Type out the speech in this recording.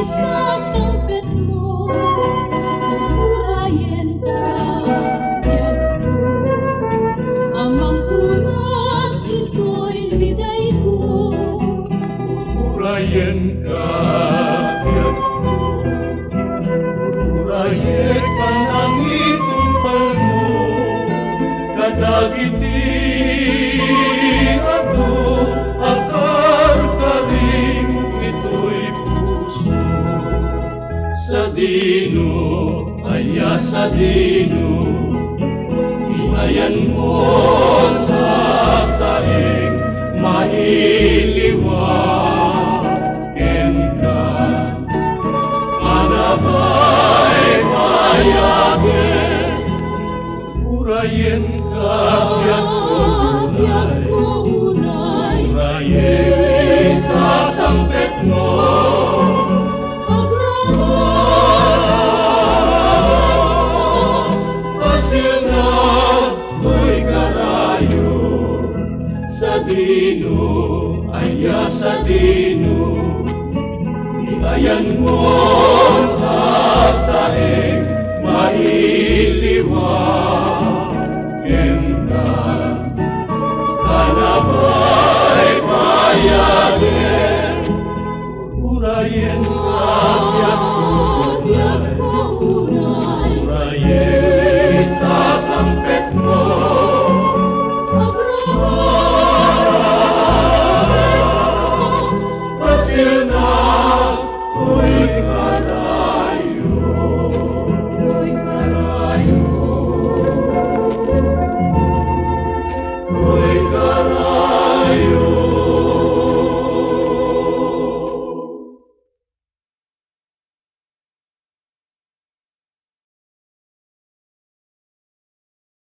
Isasangpet mo, murayan kaagad ko. Amang punas, ito'y biday ko. Murayan kaagad ko, murayan panangitong palmo, kadagiti ato, akar ka rin, ito'y puso. Sa dino, aya sa dino, inayan mo tataing mailiwain ka. Manabay mayagin, urayin ka, biyak ko unay, urayin isasangpet mo. Sa dino, aya sa dino, iayan mo at taing mailiwain ka. Hanapay mayagin, urayin ka, biyak ko unay, urayin isasangpet mo. Uy, karayo.